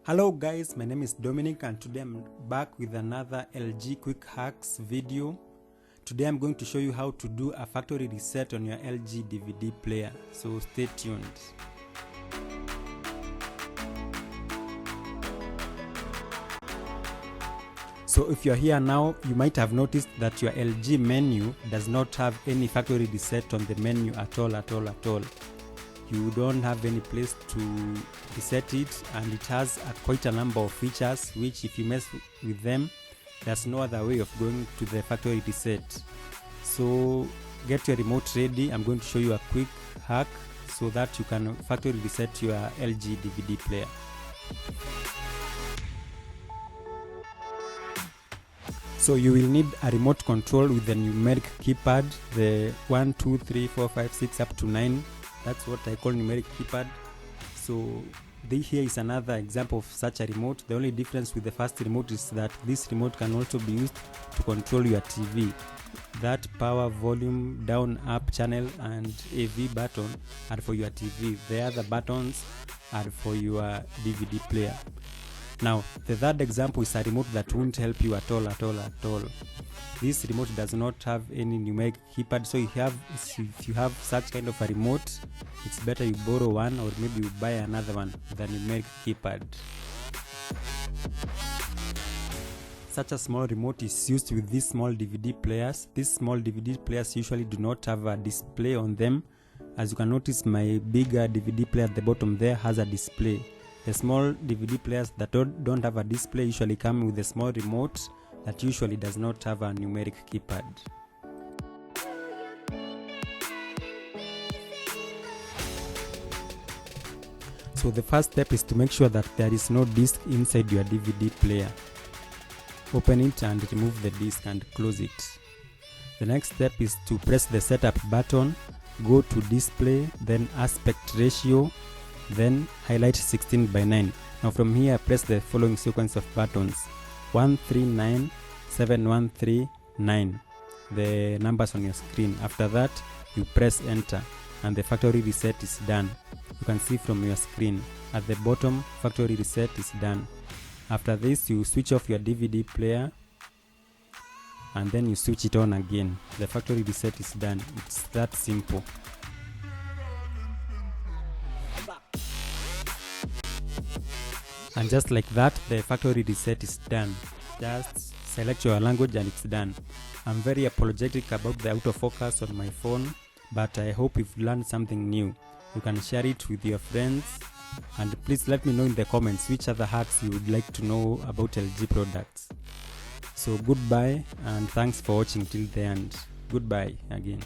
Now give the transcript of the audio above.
Hello guys, my name is Dominic and today I'm back with another LG quick hacks video. Today I'm going to show you how to do a factory reset on your LG DVD player, so stay tuned. So if you're here now, you might have noticed that your LG menu does not have any factory reset on the menu at all. You don't have any place to reset it, and it has quite a number of features which if you mess with them, there's no other way of going to the factory reset. So get your remote ready. I'm going to show you a quick hack so that you can factory reset your LG DVD player. So you will need a remote control with the numeric keypad, the 1, 2, 3, 4, 5, 6 up to 9. That's what I call numeric keypad. So here is another example of such a remote. The only difference with the first remote is that this remote can also be used to control your TV. That power, volume, down, up, channel and AV button are for your TV. The other buttons are for your DVD player. Now, the third example is a remote that won't help you at all. This remote does not have any numeric keypad, so if you have such kind of a remote, it's better you borrow one or maybe you buy another one with a numeric keypad. Such a small remote is used with these small DVD players. These small DVD players usually do not have a display on them. As you can notice, my bigger DVD player at the bottom there has a display. The small DVD players that don't have a display usually come with a small remote that usually does not have a numeric keypad. So the first step is to make sure that there is no disc inside your DVD player. Open it and remove the disc and close it. The next step is to press the setup button, go to display, then aspect ratio, then highlight 16:9. Now from here press the following sequence of buttons: 139, 7139, the numbers on your screen. After that you press enter and the factory reset is done. You can see from your screen at the bottom, factory reset is done. After this you switch off your DVD player and then you switch it on again. The factory reset is done. It's that simple. And just like that, the factory reset is done. Just select your language and it's done. I'm very apologetic about the autofocus on my phone, but I hope you've learned something new. You can share it with your friends, and please let me know in the comments which other hacks you would like to know about LG products. So goodbye and thanks for watching till the end. Goodbye again.